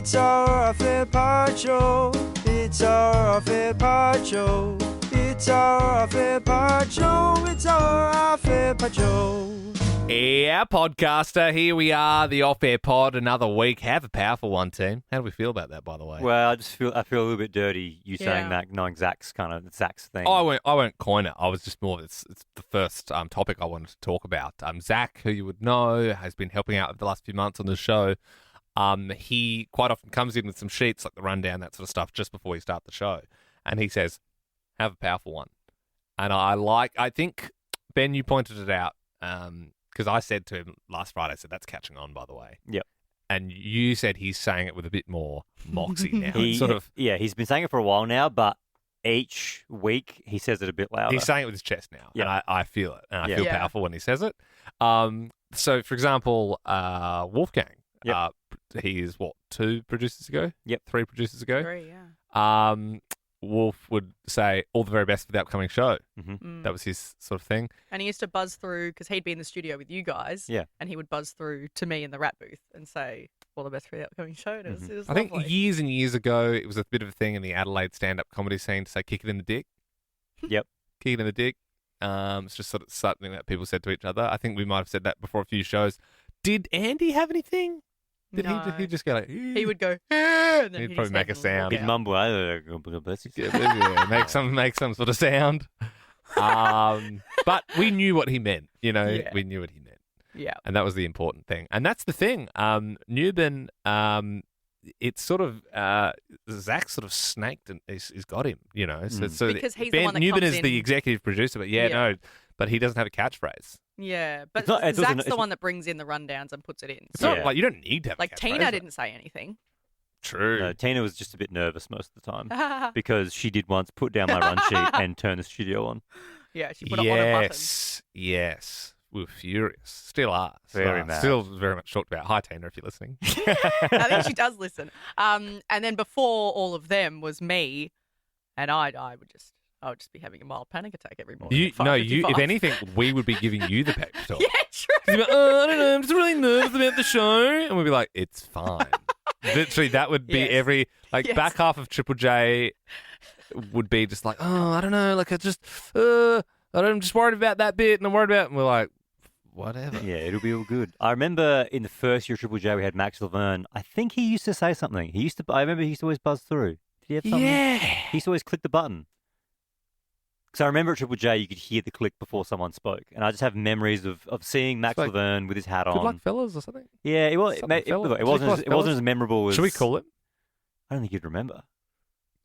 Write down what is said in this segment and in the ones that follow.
It's our fair part show. It's our fair part show. It's our fair part show. It's our fair part show. Yeah, podcaster, here we are, the off-air pod, another week. Have a powerful one, team. How do we feel about that, by the way? Well, I feel a little bit dirty saying that, knowing Zach's thing. I won't coin it. I was just more. It's the first topic I wanted to talk about. Zach, who you would know, has been helping out over the last few months on the show. He quite often comes in with some sheets like the rundown, that sort of stuff, just before we start the show, and he says, "Have a powerful one." And I think Ben, you pointed it out. Because I said to him last Friday, I said, that's catching on, by the way. Yep. And you said he's saying it with a bit more moxie now. He's been saying it for a while now, but each week he says it a bit louder. He's saying it with his chest now, yep. and I feel it. And I feel powerful when he says it. So, for example, Wolfgang, yep. he is, 2 producers ago? Yep. 3 producers ago? 3, yeah. Wolf would say, all the very best for the upcoming show. Mm-hmm. That was his sort of thing. And he used to buzz through, because he'd be in the studio with you guys, and he would buzz through to me in the rap booth and say, all the best for the upcoming show. And it was I think lovely. years and years ago, it was a bit of a thing in the Adelaide stand-up comedy scene to say, kick it in the dick. Yep. Kick it in the dick. It's just sort of something that people said to each other. I think we might have said that before a few shows. Did Andy have anything? Did he just go like... He would go... And then he'd probably make a sound. He'd mumble. make some sort of sound. But we knew what he meant, we knew what he meant. Yeah. And that was the important thing. And that's the thing. Newbin, it's sort of, Zach sort of snaked and he's got him, So because he's the one that Newbin comes is in. the executive producer, but but he doesn't have a catchphrase. Yeah, but Zach's the one that brings in the rundowns and puts it in. It's not like you don't need to have a catchphrase. Tina didn't say anything. True. No, Tina was just a bit nervous most of the time because she did once put down my run sheet and turn the studio on. Yeah, she put it on a button. Yes. We were furious. Still are. Very mad. Still very much talked about. Hi, Tina, if you're listening. I think she does listen. And then before all of them was me, and I would just be having a mild panic attack every morning. If anything, we would be giving you the pep talk. Yeah, true. You'd be like, I don't know, I'm just really nervous about the show. And we'd be like, it's fine. Literally, that would be every, back half of Triple J would be just like, I don't know, I'm just worried about that bit, and I'm worried about, and we're like, whatever. Yeah, it'll be all good. I remember in the first year of Triple J, we had Max Laverne. I think he used to say something. I remember he used to always buzz through. Did he have something? Yeah. He used to always click the button. Because I remember at Triple J, you could hear the click before someone spoke. And I just have memories of seeing Max Laverne with his hat on. Good luck, fellas, or something? Yeah, it wasn't as memorable as... Should we call it? I don't think you'd remember.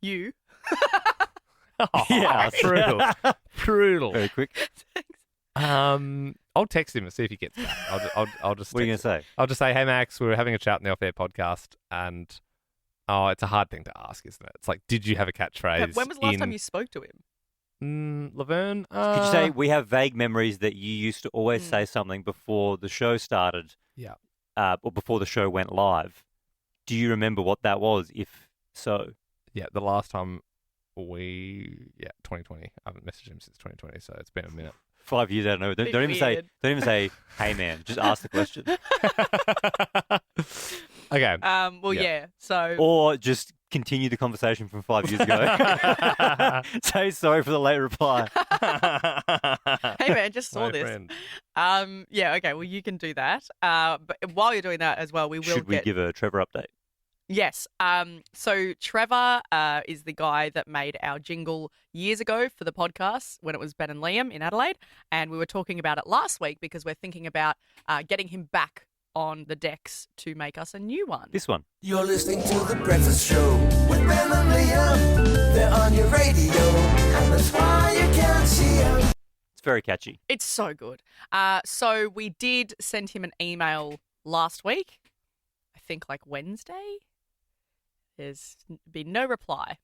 You? Yeah, brutal. Brutal. Very quick. I'll text him and see if he gets back. I'll just. What are you going to say? I'll just say, hey Max, we were having a chat in the off-air podcast, and it's a hard thing to ask, isn't it? It's like, did you have a catchphrase? When was the last time you spoke to him? Laverne. Could you say we have vague memories that you used to always say something before the show started? Yeah. Or before the show went live. Do you remember what that was? If so. Yeah, the last time 2020. I haven't messaged him since 2020, so it's been a minute. 5 years, I don't know. Don't even say, hey man, just ask the question. Okay. So. Or just continue the conversation from 5 years ago. Say sorry for the late reply. Hey man, just saw this. Friend. Okay. Well, you can do that. But while you're doing that as well, we will. Should we give a Trevor update? Yes. So Trevor is the guy that made our jingle years ago for the podcast when it was Ben and Liam in Adelaide. And we were talking about it last week because we're thinking about getting him back on the decks to make us a new one. This one. You're listening to The Breakfast Show with Ben and Liam. They're on your radio, and that's why you can't see them. It's very catchy. It's so good. So we did send him an email last week, I think Wednesday. There's been no reply.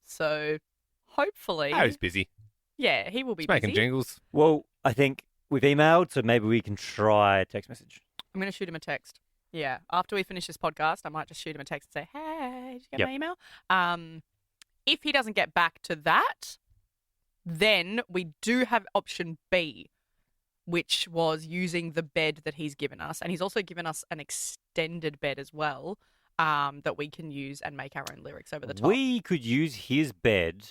So hopefully... Oh, he's busy. Yeah, he will be He's making jingles. Well, I think we've emailed, so maybe we can try a text message. I'm going to shoot him a text. Yeah, after we finish this podcast, I might just shoot him a text and say, hey, did you get my email? If he doesn't get back to that, then we do have option B, which was using the bed that he's given us. And he's also given us an extended bed as well. that we can use and make our own lyrics over the top. We could use his bed,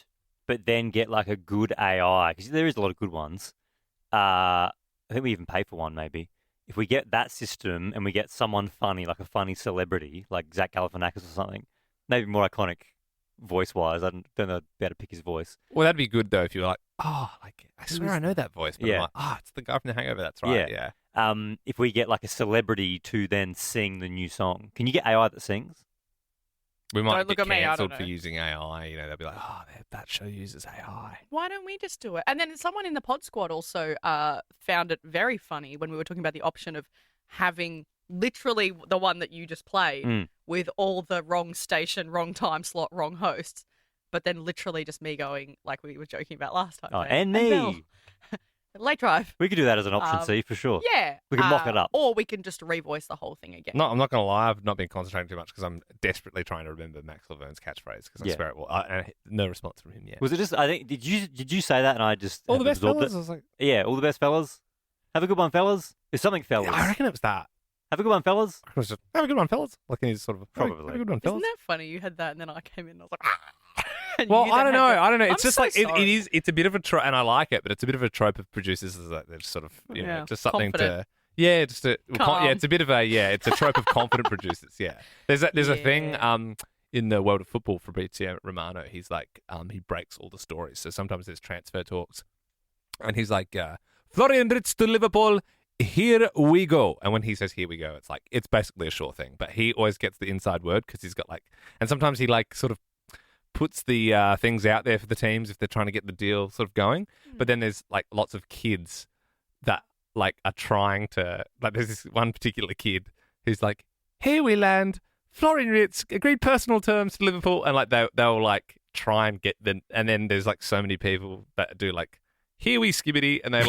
but then get like a good AI, because there is a lot of good ones. I think we even pay for one, maybe. If we get that system and we get someone funny, like a funny celebrity, like Zach Galifianakis or something, maybe more iconic voice-wise. I don't know if I'd be able to pick his voice. Well, that'd be good though if you were like, oh, like I swear I know that voice, but I'm like, it's the guy from The Hangover. That's right. Yeah. If we get like a celebrity to then sing the new song, can you get AI that sings? We might Don't look get at me, I don't cancelled know. for using AI. You know, they'll be like, oh, that show uses AI. Why don't we just do it? And then someone in the pod squad also found it very funny when we were talking about the option of having literally the one that you just played with all the wrong station, wrong time slot, wrong hosts, but then literally just me going, like we were joking about last time. Oh, saying, and me. Belle, late drive. We could do that as an option C for sure. Yeah. We can mock it up. Or we can just revoice the whole thing again. No, I'm not going to lie. I've not been concentrating too much because I'm desperately trying to remember Max Laverne's catchphrase because I swear it will. And no response from him yet. Was it just? I think did you say that and I just All the best absorbed fellas? it? I was like, Yeah, all the best fellas. Have a good one, fellas. It's something, fellas. I reckon it was that. Have a good one, fellas. It was just, have a good one, fellas. Like, and he's sort of, Probably. have a good one, fellas. Isn't that funny? You had that and then I came in and I was like, and Well, you I then don't know. had the- I don't know. I'm It's just so like sorry. it's a bit of a trope, and I like it, but it's a bit of a trope of producers is that they're sort of Yeah, just something confident. to it's a bit of a it's a trope of confident producers. Yeah, there's a thing in the world of football. Fabrizio Romano, he's like he breaks all the stories. So sometimes there's transfer talks, and he's like Florian Wirtz to Liverpool. Here we go. And when he says here we go, it's like it's basically a sure thing. But he always gets the inside word because he's got like, and sometimes he like sort of puts the things out there for the teams if they're trying to get the deal sort of going. But then there's like lots of kids that like are trying to, like there's this one particular kid who's like, here we land, Florian Wirtz agreed personal terms to Liverpool, and like they'll like try and get them, and then there's like so many people that do like, here we skibbity, and they'll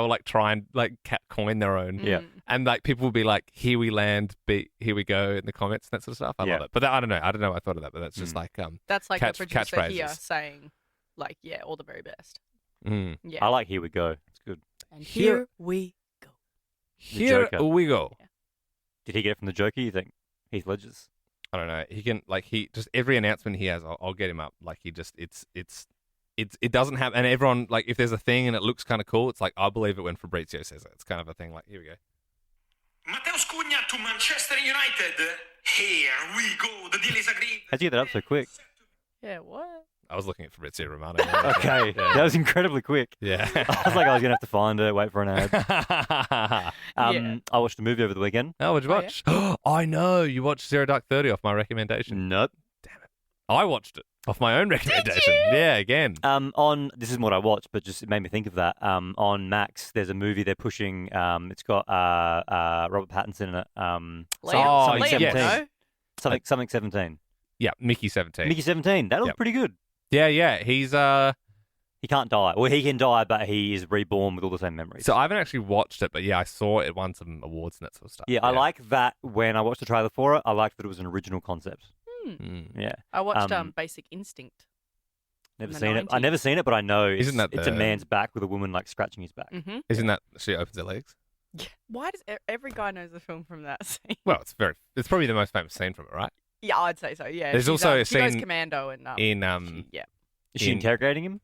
like try and like coin their own. Yeah. And like people will be like, here we land, here we go in the comments and that sort of stuff. I love it. But I don't know. I I thought of that, but that's just like That's like a producer here catchphrases. saying, like, yeah, all the very best. Mm. Yeah. I like here we go. It's good. And Here- here we go. Here Joker. we go. Did he get it from the Joker, you think? Heath Ledger's? I don't know. He can like he just every announcement he has, I'll get him up. Like he just it doesn't have, and everyone like if there's a thing and it looks kind of cool, it's like I believe it when Fabrizio says it. It's kind of a thing. Like here we go. Matteo Scugna to Manchester United. Here we go. The deal is agreed. How'd you get that up so quick? Yeah, what? I was looking at Fabrizio Romano. Okay. Yeah. That was incredibly quick. Yeah. I was like, I was going to have to find it, wait for an ad. Yeah. I watched a movie over the weekend. Oh, what'd you Oh, watch? I know you watched Zero Dark 30 off my recommendation. Nope. I watched it off my own recommendation. Yeah, again. This isn't what I watched, but just it made me think of that. On Max, there's a movie they're pushing. It's got Robert Pattinson in it. Liam, something yes. 17. no? Something 17. Yeah, Mickey 17. Mickey 17. That looks Yep. pretty good. Yeah. He's He can't die. Well, he can die, but he is reborn with all the same memories. So I haven't actually watched it, but yeah, I saw it won some awards and that sort of stuff. yeah, I like that. When I watched the trailer for it, I liked that it was an original concept. Mm. Yeah, I watched Um, Basic Instinct. never In the seen it. I 90s. never seen it, but I know Isn't that it's a the- man's back with a woman like scratching his back. Mm-hmm. Isn't that she opens her legs? Why does every guy knows the film from that scene? Well, it's probably the most famous scene from it, right? Yeah, I'd say so. Yeah. There's She's, also a she goes scene commando and In yeah, Is she In- interrogating him?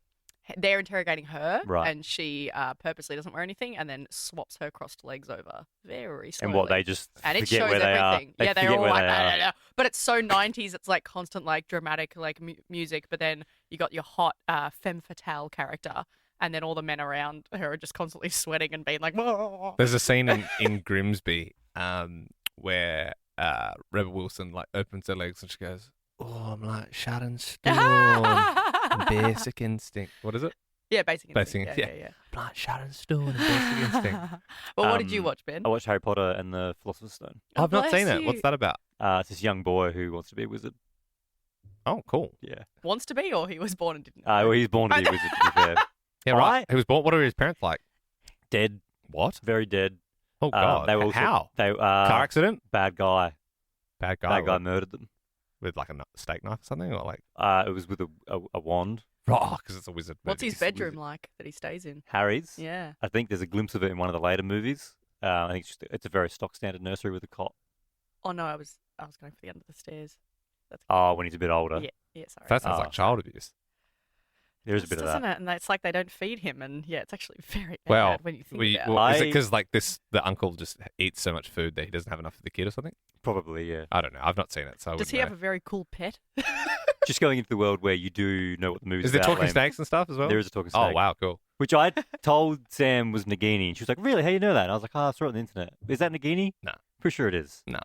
they're interrogating her, Right. and she purposely doesn't wear anything, and then swaps her crossed legs over very slowly. And what they just and it forget shows where they everything. are. Yeah, they're forget all where like, they "Blah, are. blah, blah." But it's so 90s. It's like constant, like dramatic, like music. But then you got your hot femme fatale character, and then all the men around her are just constantly sweating and being like, "Whoa." There's a scene in Grimsby where Rebel Wilson like opens her legs and she goes, "Oh, I'm like Sharon Stone, Basic Instinct." What is it? Yeah, Basic Basic Instinct. Instinct, Yeah. I'm like Sharon Stone and Basic Instinct. Well, what did you Um, watch, Ben? I watched Harry Potter and the Philosopher's Stone. I've not seen bless it. you. What's that about? It's this young boy who wants to be a wizard. Oh, cool. Yeah. Wants to be, or he was born and didn't. Well, he's born to be a wizard, to be fair. Yeah, right. He was born. What are his parents like? Dead. What? Very dead. Oh God! They were also, How? They Car accident? bad guy. Bad guy. Bad guy what? murdered them. With like a steak knife or something, or like It was with a wand. because it's a wizard. What's movie. his bedroom like that he stays in? Harry's. Yeah. I think there's a glimpse of it in one of the later movies. I think it's a very stock standard nursery with a cot. Oh no, I was I was going for the end of the stairs. That's Oh, when he's a bit older. yeah, sorry. That sounds Oh. like child abuse. There is a bit of Doesn't that. it? And it's like they don't feed him, and yeah, it's actually very Well, bad when you think about it. is it I- because like the uncle just eats so much food that he doesn't have enough for the kid or something? Probably, yeah. I don't know. I've not seen it, so I Does he wouldn't have a very cool pet? Just going into the world where you do know what the movie's Is there about. talking Liam. snakes and stuff as well? There is a talking snake. Oh wow, cool. Which I told Sam was Nagini, and she was like, "Really? How do you know that?" And I was like, "Oh, I saw it on the internet. Is that Nagini?" No. Pretty sure it is. No.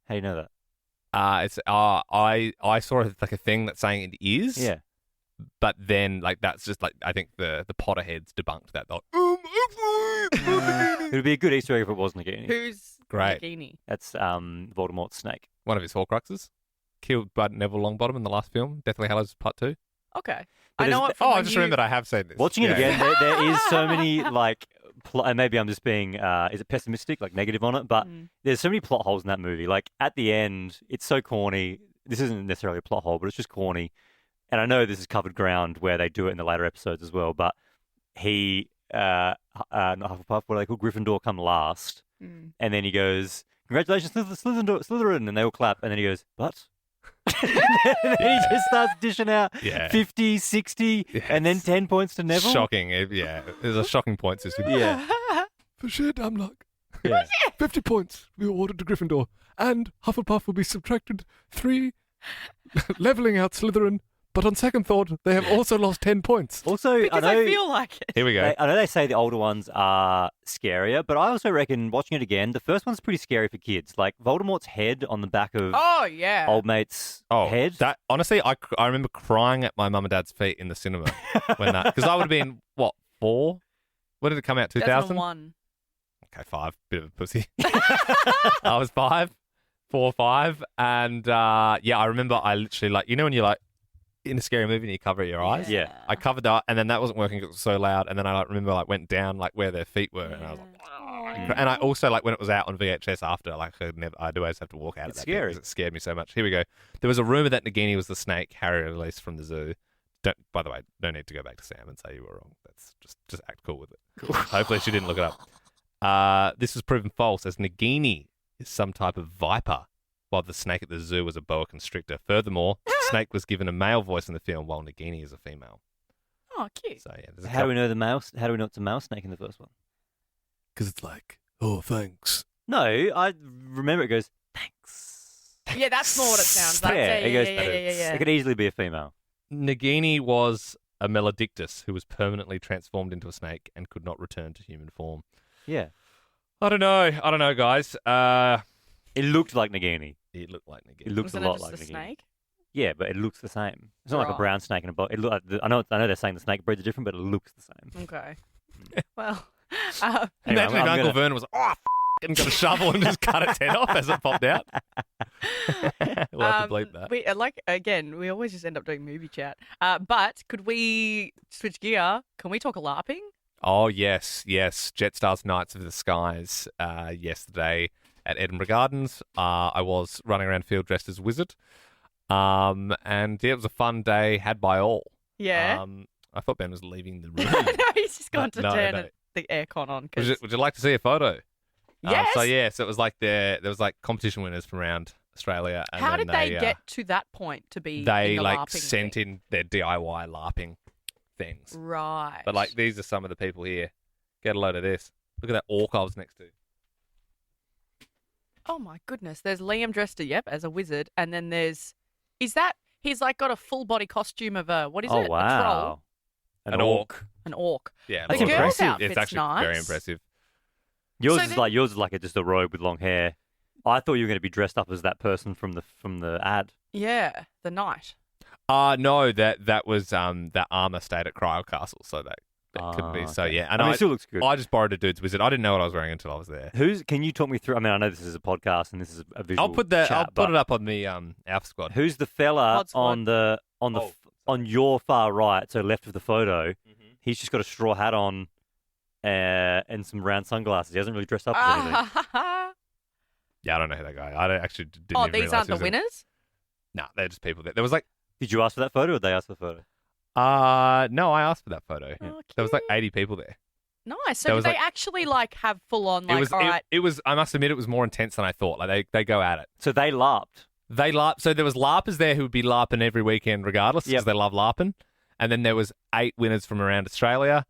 How do you know that? It's I saw it like a thing that's saying it is. Yeah. But then like that's just like I think the Potterheads debunked that. They're It would be a good Easter egg if it was Nagini. Who's Great. Nagini? That's Voldemort's snake. one of his Horcruxes killed by Neville Longbottom in the last film, Deathly Hallows Part 2. Okay. But I know there's- it from Oh, I when just you... remembered I have seen this. Watching it Yeah. again, there is so many like, and maybe I'm just being, is it pessimistic, like negative on it? But there's so many plot holes in that movie. Like at the end, it's so corny. This isn't necessarily a plot hole, but it's just corny. And I know this is covered ground where they do it in the later episodes as well. But he, not Hufflepuff, what do they call Gryffindor, come last, and then he goes, "Congratulations, Slytherin," and they all clap, and then he goes, "But." And then he just starts dishing out Yeah. 50, 60, and then 10 points to Neville. Shocking. Yeah. There's a shocking point system. Yeah. For sheer dumb luck. Yeah. 50 points we awarded to Gryffindor, and Hufflepuff will be subtracted 3, levelling out Slytherin. But on second thought, they have also lost 10 points. Also, Because I know, I feel like it. Here we go. I know they say the older ones are scarier, but I also reckon watching it again, the first one's pretty scary for kids. Like Voldemort's head on the back of Oh, yeah. old mate's head. That honestly, I remember crying at my mum and dad's feet in the cinema when that, because I would have been what, 4? When did it come out? 2000? 2001. Okay, 5. Bit of a pussy. I was 5, 4, 5, and yeah, I remember I literally like when you're like in a scary movie and you cover your eyes. Yeah. I covered that, and then that wasn't working. It was so loud, and then I remember went down where their feet were, and I was like, and I also when it was out on VHS after, I'd always have to walk out It's of that bit scary. 'cause it scared me so much. Here we go. There was a rumor that Nagini was the snake Harry released from the zoo. By the way, no need to go back to Sam and say you were wrong. That's just act cool with it. Hopefully she didn't look it up. This was proven false, as Nagini is some type of viper, while the snake at the zoo was a boa constrictor. Furthermore, the snake was given a male voice in the film, while Nagini is a female. Oh, cute. So yeah, there's a How do we know the mouse? How do we know it's a mouse snake in the first one? Because it's like, oh, thanks. No, I remember it goes, "Thanks." Yeah, that's more what it sounds like. Yeah, it goes, yeah. It could easily be a female. Nagini was a Maledictus who was permanently transformed into a snake and could not return to human form. Yeah. I don't know, guys. It looked like Nagini. It looked like Nagini. It looks Wasn't a it lot just like a Nagini. snake? Yeah, but it looks the same. It's not like a Right. brown snake and a boa. It look like I know they're saying the snake breeds are different, but it looks the same. Okay. Well, Anyway, Imagine if I'm Uncle gonna- Vernon was and got a shovel and just cut its head off as it popped out. We'll have to bleep that. We always just end up doing movie chat. But could we switch gear? Can we talk LARPing? Oh, yes. Jetstar's Knights of the Skies yesterday at Edinburgh Gardens. I was running around field dressed as a wizard. And yeah, it was a fun day had by all. Yeah. I thought Ben was leaving the room. no, he's just gone to No, turn no. the aircon on. 'cause- Would you like to see a photo? Yes. So it was like there was like competition winners from around Australia. And How then did they get to that point to be? They in the like LARPing sent thing? in their DIY LARPing things. Right. But like these are some of the people here. Get a load of this. Look at that orc I was next to. Oh my goodness! There's Liam dressed as a wizard, and then he's like got a full body costume of what is Oh it? A troll, wow. An orc. an orc. Yeah, That's The girl's impressive. outfit's It's actually nice. very impressive. Yours So is then- like just a robe with long hair. I thought you were going to be dressed up as that person from the ad. Yeah, the knight. No, that was that armor stayed at Cryo Castle, so that couldn't be. So okay. yeah, and I mean, it still looks good. I just borrowed a dude's wizard. I didn't know what I was wearing until I was there. Can you talk me through? I mean, I know this is a podcast and this is a visual. I'll put that. chat, I'll but put it up on the Alpha Squad. Who's the fella Pod Squad. on your far right, so left of the photo? Mm-hmm. He's just got a straw hat on and some round sunglasses. He hasn't really dressed up as anything. Yeah, I don't know who that guy. I don't actually didn't. Oh, even these realize aren't he the was in- winners. Nah, they're just people there. There was like, Did you ask for that photo, or did they ask for the photo? no, I asked for that photo. Oh, There was like cute. 80 people there. Nice. So There did was, they like- actually like have full on like, all right? It was. I must admit, it was more intense than I thought. Like they go at it. So they LARPed. They LARP. So there was LARPers there who would be LARPing every weekend, regardless, because Yep. they love LARPing. And then there was 8 winners from around Australia.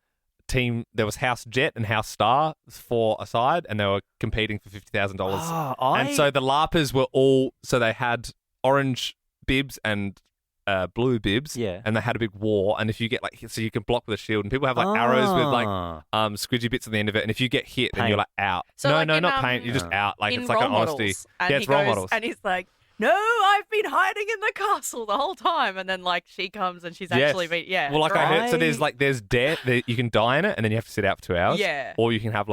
There was House Jet and House Star, 4 aside, and they were competing for $50,000. And so the LARPers were all. So they had orange bibs and blue bibs. Yeah. And they had a big war. And if you get so you can block with a shield, and people have arrows with squidgy bits on the end of it. And if you get hit, then you're Paint. Out. So, no, like, no, in, not paint. You're just out. Like in it's like role an models, honesty. and Yeah, he it's role goes, models. and he's like, "No, I've been hiding in the castle the whole time." And then like she comes and she's actually been Well, like I heard, so there's death. You can die in it, and then you have to sit out for 2 hours. Yeah. Or you can have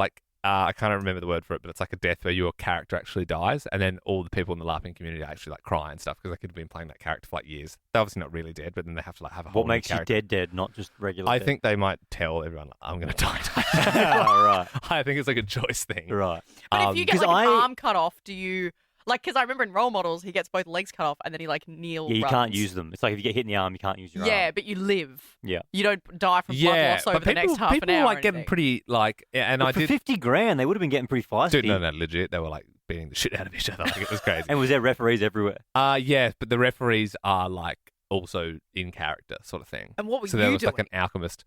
I can't remember the word for it, but it's like a death where your character actually dies, and then all the people in the LARPing community actually like cry and stuff because they could have been playing that character for like years. They're obviously not really dead, but then they have to like have a whole What new makes you character. dead, not just regular I dead? think they might tell everyone I'm going to die. Right. I think it's like a choice thing. Right. But if you get 'cause like an I- arm cut off, do you like? Because I remember in role models, he gets both legs cut off and then he like kneel. Yeah, you runs. can't use them. It's like if you get hit in the arm, you can't use your Yeah, arm. but you live. Yeah. You don't die from blood Yeah, loss over but the next half an people hour. were or like getting anything. pretty like, and But I for did. $50,000, they would have been getting pretty feisty. Dude, no, legit. They were like beating the shit out of each other. Like it was crazy. And was there referees everywhere? Yeah, but the referees are like also in character sort of thing. And what were So there you was doing? like an alchemist.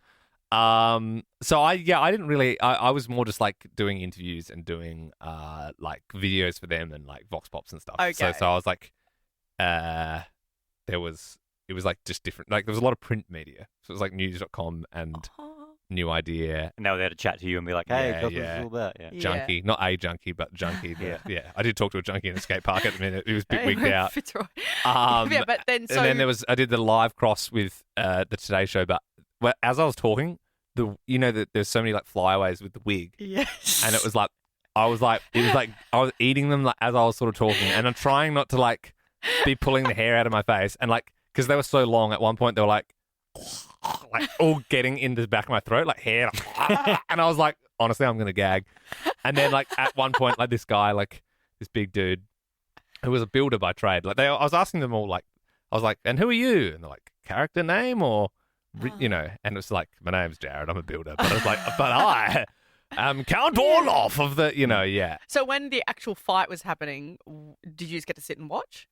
So I didn't really. I was more just like doing interviews and doing like videos for them and like vox pops and stuff. So Okay. I was like, it was like just different. Like there was a lot of print media. So it was like news.com and Oh, New Idea. And they were there to chat to you and be like, hey, Yeah, tell us what yeah. it's all about. Yeah. Yeah. Junkie, not a junkie, but junkie. Yeah. I did talk to a junkie in a skate park at the minute. He was a bit Hey, wigged out. Fitzroy. Um, yeah, but then so And then I did the live cross with the Today Show, but as I was talking, that there's so many like flyaways with the wig, yes, and it was like I was eating them like as I was sort of talking, and I'm trying not to like be pulling the hair out of my face, and like because they were so long, at one point they were like all getting into the back of my throat, like hair, and I was like, honestly, I'm gonna gag. And then like at one point, like this guy, like this big dude, who was a builder by trade, like I was asking them all like, I was like, and who are you? And they're like, character name or, and it's like, my name's Jared, I'm a builder, but I was like, but I am Count Orloff of the, yeah. So when the actual fight was happening, did you just get to sit and watch?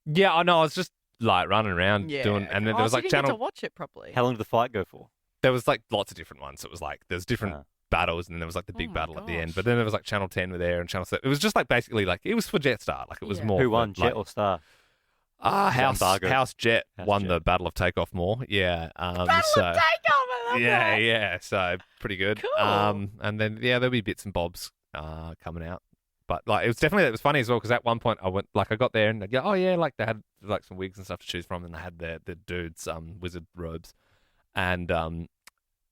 Yeah, I know. I was just like running around doing, and then there was so like you didn't get channel. to watch it properly. How long did the fight go for? There was like lots of different ones. It was like there's different Ah. battles, and then there was like the Oh big my battle at the end. gosh. But then there was like Channel 10 were there and Channel 7. It was just like basically like it was for Jetstar. Like it was Yeah. more. Who for, won, Jet like, or Star? House Embargo. Jet House won Jet. the Battle of Takeoff more. Yeah. Battle so of Takeoff, I love that. yeah. So pretty good. Cool. And then there'll be bits and bobs coming out. But like it was funny as well because at one point I got there and they go, oh yeah, like they had like some wigs and stuff to choose from, and they had the dudes wizard robes, and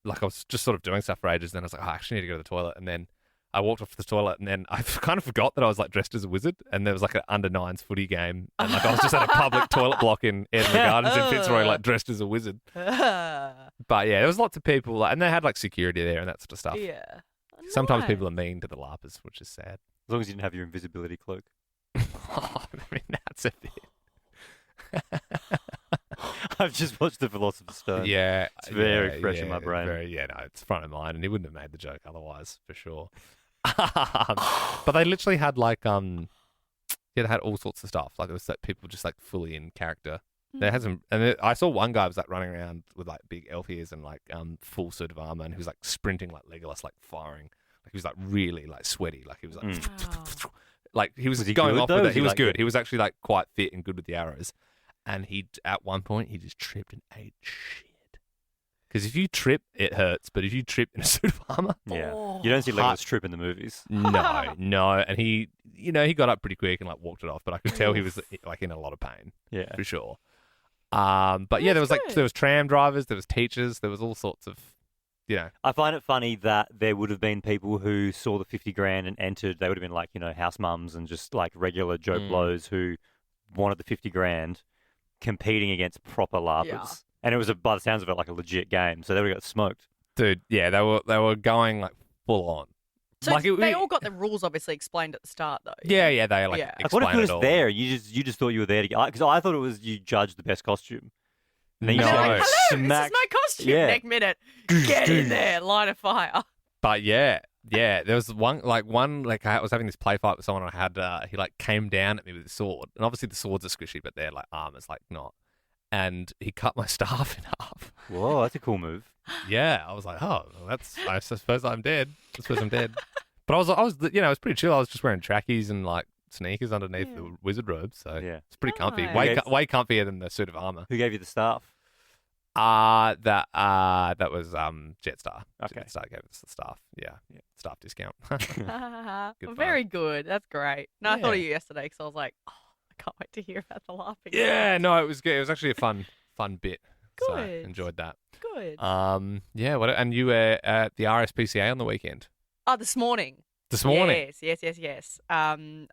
like I was just sort of doing stuff for ages. And then I was like, I actually need to go to the toilet, and then I walked off to the toilet, and then I kind of forgot that I was like dressed as a wizard, and there was like an under-9s footy game, and like I was just at a public toilet block in Edinburgh Gardens in Fitzroy, like dressed as a wizard. But yeah, there was lots of people, like, and they had like security there and that sort of stuff. Yeah. Sometimes Nice. people are mean to the LARPers, which is sad. As long as you didn't have your invisibility cloak. I mean, that's a bit. I've just watched The Philosopher's Stone. Yeah, It's very fresh in my brain. No, it's front of mind, and he wouldn't have made the joke otherwise, for sure. But they literally had like they had all sorts of stuff. Like it was like people just like fully in character. They had some, and I saw one guy was like running around with like big elf ears and like full suit of armor, and he was like sprinting like Legolas, like firing. Like he was like really like sweaty. Like he was like, Wow. like he was, Was he going good, off though? with Was it. he, He was like, good. He was actually like quite fit and good with the arrows. And he at one point he just tripped and ate shit. Because if you trip, it hurts. But if you trip in a suit of armor, Yeah. Oh. You don't see Hot. Legolas trip in the movies. no. And he got up pretty quick and like walked it off. But I could tell he was like in a lot of pain Yeah. for sure. But yeah, there was That's like good. there was tram drivers, there was teachers, there was all sorts of, I find it funny that there would have been people who saw the $50,000 and entered. They would have been like, house mums and just like regular Joe Blows who wanted the $50,000 competing against proper LARPers. Yeah. And it was, by the sounds of it, like a legit game. So they would have got smoked. dude. Yeah, they were going like full on. So Like, they all got the rules obviously explained at the start, though. Yeah, they like Yeah. Like, what if explain you it was all. there? You just thought you were there to get. Because I thought it was you judged the best costume. And then No. you They're said, like, like, hello, smack. this is my costume. Yeah. Next minute, get in there, light a fire. But yeah, there was one I was having this play fight with someone. And I had he like came down at me with a sword, and obviously the swords are squishy, but they're like armor's like not. And he cut my staff in half. Whoa, that's a cool move. Yeah, I was like, oh, I suppose I'm dead. I suppose I'm dead. But I was it was pretty chill. I was just wearing trackies and like sneakers underneath the wizard robe, so Yeah. it's pretty comfy. Nice. Way comfier than the suit of armor. Who gave you the staff? That was Jetstar. Okay. Jetstar gave us the staff. Yeah. Staff discount. Good Very good. That's great. No, I thought of Yeah. you yesterday because I was like, oh, I can't wait to hear about the LARPing. Yeah, no, it was good. It was actually a fun bit. So Good. enjoyed that. Good. Yeah. And you were at the RSPCA on the weekend. Oh, this morning. This morning. Yes. I'm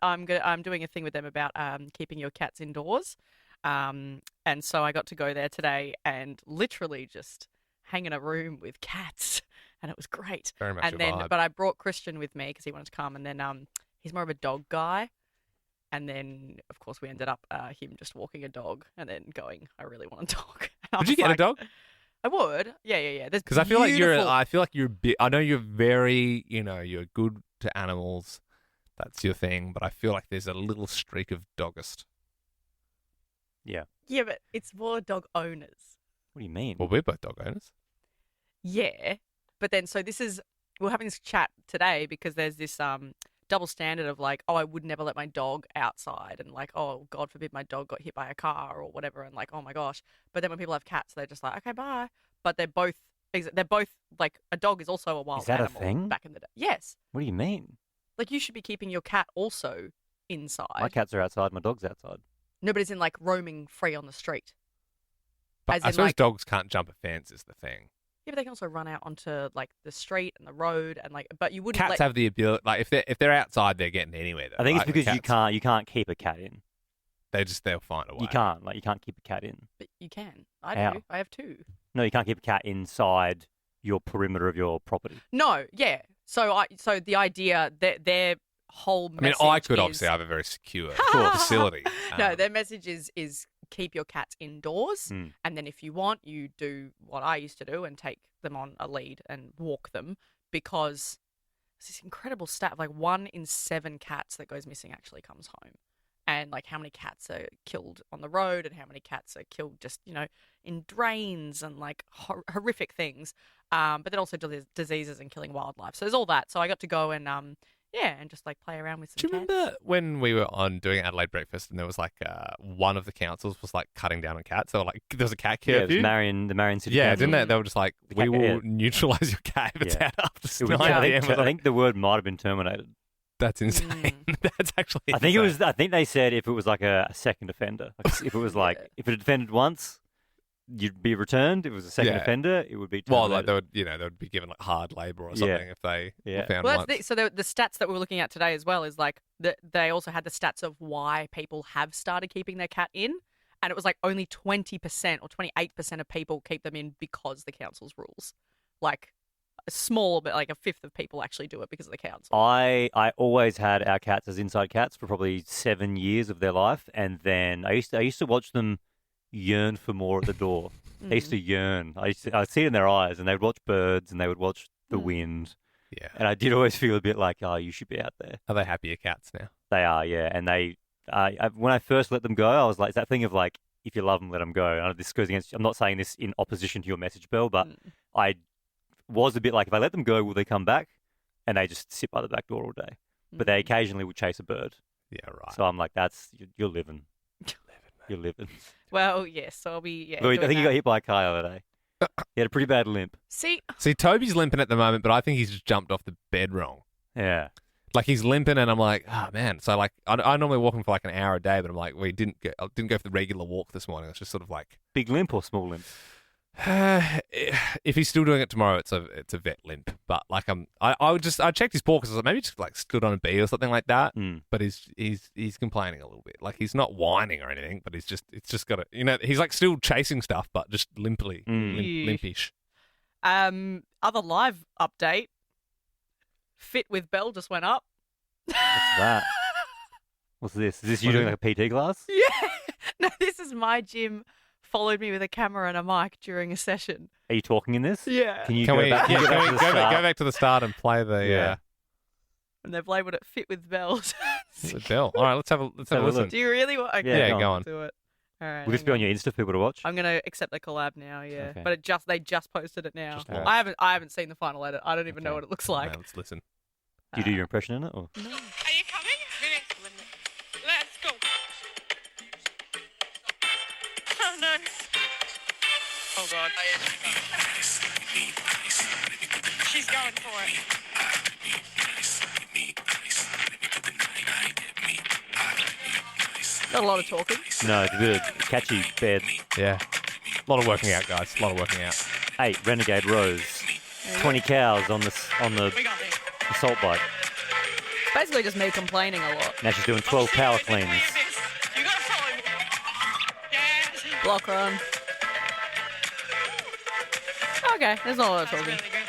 doing a thing with them about keeping your cats indoors. And so I got to go there today and literally just hang in a room with cats, and it was great. Very much And your then, vibe. but I brought Christian with me because he wanted to come, and then he's more of a dog guy. And then, of course, we ended up him just walking a dog and then going, I really want a dog. And I Would you was get a like, dog? I would. Yeah. There's Because I feel like beautiful- you're a bit. I know you're very, you're good to animals. That's your thing. But I feel like there's a little streak of doggist. Yeah. Yeah, but it's for dog owners. What do you mean? Well, we're both dog owners. Yeah. But then, we're having this chat today because there's this double standard of like, oh, I would never let my dog outside, and like, oh, God forbid my dog got hit by a car or whatever, and like, oh my gosh. But then when people have cats, they're just like, okay, bye. But they're both like, a dog is also a wild Is that a animal thing? back in the day. Yes. What do you mean? Like, you should be keeping your cat also inside. My cats are outside. My dog's outside. No, but it's in like roaming free on the street. But As I in, suppose like- dogs can't jump a fence is the thing. Yeah, but they can also run out onto like the street and the road, and like, but you wouldn't Cats let. have the ability, like if they're outside, they're getting anywhere. Though, I think right? it's because you Cats, can't keep a cat in. They'll find a way. You can't keep a cat in. But you can. I How? do. I have two. No, you can't keep a cat inside your perimeter of your property. No, yeah. So the idea that their whole I mean, message I could is, obviously have a very secure facility. No, their message is keep your cats indoors, Mm. and then if you want, you do what I used to do and take them on a lead and walk them, because it's this incredible stat of like 1 in 7 cats that goes missing actually comes home. And like how many cats are killed on the road and how many cats are killed just, in drains and like horrific things. But then also diseases and killing wildlife. So there's all that. So I got to go and and just like play around with Do some you cats. remember when we were on doing Adelaide Breakfast and there was like one of the councils was like cutting down on cats? They were like, there was a cat Yeah, it curfew. was the Marion City Yeah, Council. didn't they? They were just like, The we cat- will yeah. neutralise your cat if it's Yeah. out after It was- 9 I p.m. think the word might have been terminated. That's insane. That's actually I think insane. I think they said if it was like a second offender, like if it was like if it had offended once, you'd be returned. If it was a second Yeah. offender, it would be Well, terminated. like they would be given like hard labour or something if they Yeah. were found Well, once. so the stats that we were looking at today as well is like they also had the stats of why people have started keeping their cat in, and it was like only 20% or 28% of people keep them in because the council's rules. Like a small, but like a fifth of people actually do it because of the council. I always had our cats as inside cats for probably 7 years of their life, and then I used to watch them yearn for more at the door. They used to yearn. I'd see it in their eyes, and they would watch birds, and they would watch the wind, Yeah. and I did always feel a bit like, oh, you should be out there. Are they happier cats now? They are, yeah, and when I first let them go, I was like, it's that thing of like, if you love them, let them go. And this goes against. I'm not saying this in opposition to your message, Belle, but I was a bit like, if I let them go, will they come back? And they just sit by the back door all day. But they occasionally would chase a bird. Yeah, right. So I'm like, you're living. You're living. Well, yes, so I'll be But I doing think he that. got hit by a car the other day. He had a pretty bad limp. See, See, Toby's limping at the moment, but I think he's just jumped off the bed wrong. Yeah. Like he's limping, and I'm like, oh man. So like, I normally walk him for like an hour a day, but I'm like, I didn't go for the regular walk this morning. It's just sort of like, Big limp or small limp? if he's still doing it tomorrow, it's a vet limp. But like I checked his paw because I was like, maybe he just like stood on a bee or something like that. Mm. But he's complaining a little bit. Like he's not whining or anything, but it's just got to, he's like still chasing stuff, but just limpish. other live update. Fit with Belle just went up. What's that? What's this? Is this you doing like a PT class? Yeah. No, this is my gym. Followed me with a camera and a mic during a session. Are you talking in this? Yeah. Can you Can go we, back? yeah, go can back we to go, the back, start? go back to the start and play the Yeah. And they've labelled it fit with bells. the Belle. All right, let's have a have a listen. look. Do you really want? Okay, Yeah, go on. Do it. All right. Will this be on your Insta for people to watch? I'm gonna accept the collab now. Yeah, Okay. but they just posted it now. Just launched. I haven't seen the final edit. I don't even know Okay. what it looks like. Right, let's listen. Do you do your impression in it? Or? Are you coming? Let's go. Oh no. Oh god. She's going for it. Got a lot of talking. No, it's a bit of catchy bed. Yeah. A lot of working out, guys. A lot of working out. 8 Renegade Rose. 20 cows on the We got this. assault bike. It's basically just me complaining a lot. Now she's doing 12 power cleans. You gotta follow me. Yes. Block run. Okay, there's not a lot of That's talking. really good.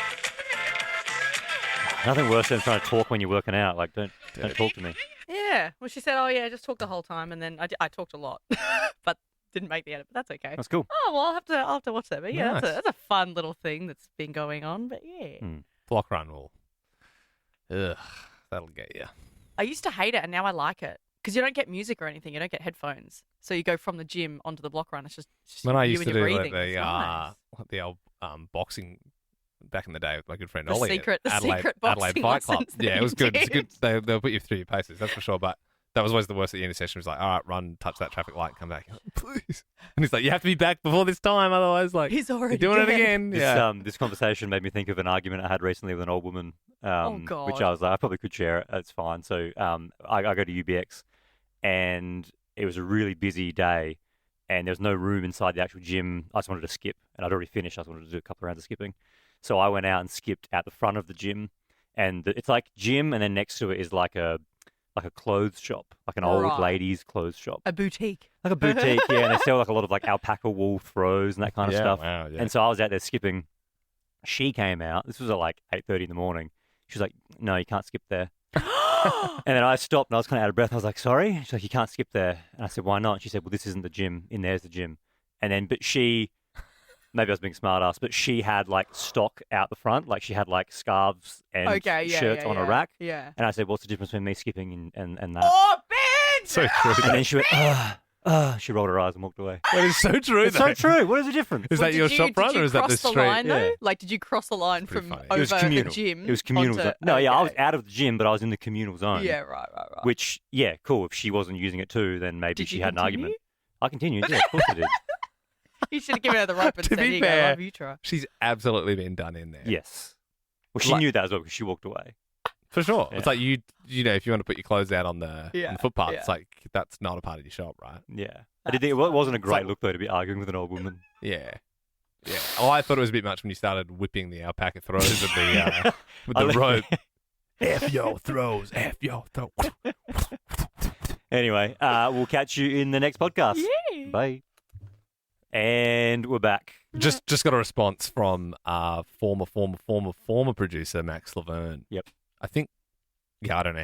Nothing worse than trying to talk when you're working out. Like, don't talk to me. Yeah. Well, she said, "Oh yeah, just talk the whole time," and then I talked a lot, but didn't make the edit. But that's okay. That's cool. Oh well, I'll have to watch that. But yeah, Nice. that's a fun little thing that's been going on. But yeah, Block run will. Ugh, that'll get you. I used to hate it, and now I like it because you don't get music or anything. You don't get headphones, so you go from the gym onto the block run. It's just When I you used and to your do breathing. like, It's nice. the old boxing back in the day with my good friend The Ollie secret- at the Adelaide, secret Adelaide boxing Fight Club. lessons that Yeah, it was you good. It's did. good. They'll put you through your paces, that's for sure. But that was always the worst at the end of the session. It was like, all right, run, touch that traffic light, come back. Please. And he's like, you have to be back before this time, otherwise, like, He's already you're doing it dead. again. This, Yeah. this conversation made me think of an argument I had recently with an old woman, Oh, God. which I was like, I probably could share it. It's fine. So I go to UBX, and it was a really busy day, and there was no room inside the actual gym. I just wanted to skip, and I'd already finished. I just wanted to do a couple of rounds of skipping. So I went out and skipped at the front of the gym, and it's like gym, and then next to it is like a clothes shop, like an old Right. ladies' clothes shop. A boutique. Like a boutique, yeah, and they sell like a lot of like alpaca wool throws and that kind of Yeah, stuff. wow, yeah. And so I was out there skipping. She came out. This was at like 8:30 in the morning. She was like, "No, you can't skip there." And then I stopped and I was kind of out of breath. I was like, "Sorry." She's like, "You can't skip there." And I said, "Why not?" And she said, "Well, this isn't the gym. In there's the gym." And then, but she, maybe I was being smart ass, but she had like stock out the front. Like she had like scarves and Okay, yeah, shirts yeah, on yeah. a rack. Yeah. And I said, "What's the difference between me skipping and that?" Oh, Ben! So true. And then she went, she rolled her eyes and walked away. That is so true, It's though. so true. What is the difference? Is Well, that your did shop you front or is that the cross the street? line, though? Yeah. Like, did you cross the line Pretty from funny. over It was communal. the gym? It was communal onto- zone. No, yeah, I was okay. out of the gym, but I was in the communal zone. Yeah, right. Which, yeah, cool. If she wasn't using it too, then maybe Did she you had an continue? argument. I continued. Yeah, of course I did. You should have given her the rope and To said, be "Here you go, fair, love you, try." She's absolutely been done in there. Yes. Well, she Like- knew that as well because she walked away. For sure. Yeah. It's like you know, if you want to put your clothes out on the footpath, yeah. it's like that's not a part of your shop, right? Yeah. I That's did think it wasn't a It's great like- look though to be arguing with an old woman. Yeah. Yeah. Oh, I thought it was a bit much when you started whipping the alpaca throws with the with the rope. F your throws, F your throw. Anyway, we'll catch you in the next podcast. Yeah. Bye. And we're back. Just got a response from former producer Max Laverne. Yep. I think. Yeah, I don't know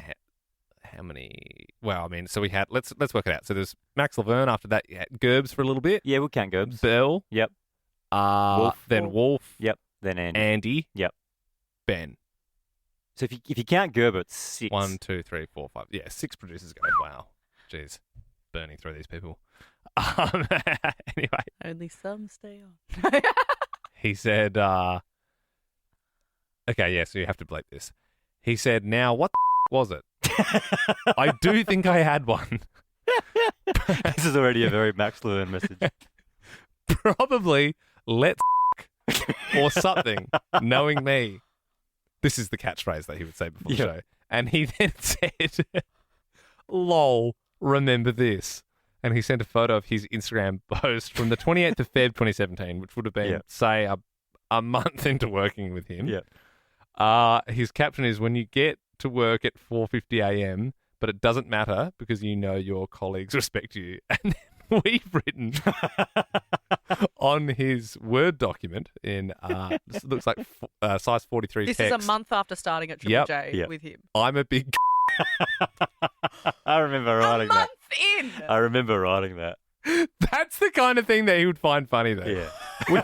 how many. Well, I mean, so we had. Let's work it out. So there's Max Laverne. After that, you had Gerbs for a little bit. Yeah, we'll count Gerbs. Belle. Yep. Wolf. Then Wolf. Yep. Then Andy. Andy. Yep. Ben. So if you count Gerber, it's 6. 1, 2, 3, 4, 5. Yeah, 6 producers go. Wow. Jeez. Burning through these people. Anyway, Only some stay on. he said, okay, yeah, so you have to bleep this. He said, now, what the was it? I do think I had one. This is already a very Max Laverne message. Probably let's or something, knowing me. This is the catchphrase that he would say before the Yeah. show. And he then said, lol, remember this. And he sent a photo of his Instagram post from the 28th of Feb 2017, which would have been, Yeah. say, a month into working with him. Yeah. His caption is, when you get to work at 4:50 a.m., but it doesn't matter because you know your colleagues respect you. And then we've written on his Word document in, this looks like size 43 This text. is a month after starting at Triple Yep. J Yep. with him. I'm a big I remember A writing month that. in. I remember writing that. That's the kind of thing that he would find funny, though. Yeah. we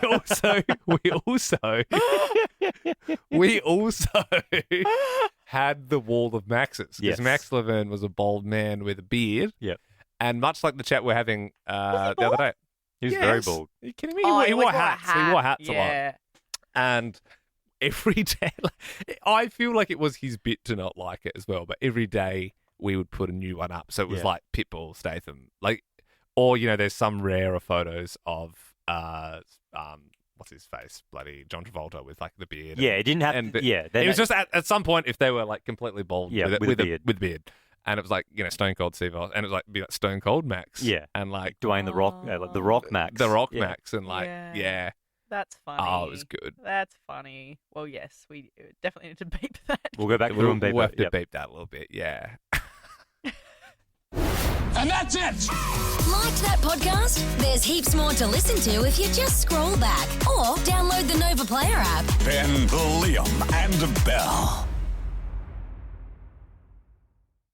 also had the wall of Maxes, because Yes. Max Levin was a bald man with a beard. Yep. And much like the chat we're having the other day. He was very Yes. bald. Are you kidding me? Oh, He wore like, hats. a hat. He wore hats a lot. Yeah. And every day, I feel like it was his bit to not like it as well. But every day we would put a new one up. So it was Yeah. like Pitbull, Statham, like, or there's some rarer photos of what's his face, bloody John Travolta with like the beard. Yeah, it didn't have. And then it was just at some point if they were like completely bald, Yeah, with a beard. with beard. And it was like, Stone Cold Steve Austin, and it was like, be like Stone Cold Max. Yeah. And like Dwayne the Rock, like the Rock Max. The Rock Yeah. Max, and like, Yeah. yeah. That's funny. Oh, it was good. That's funny. Well, yes, we definitely need to beep that. We'll go back through and beep We'll have it. to Yep. beep that a little bit, yeah. And that's it! Liked that podcast? There's heaps more to listen to if you just scroll back or download the Nova Player app. Ben, Liam, and Belle.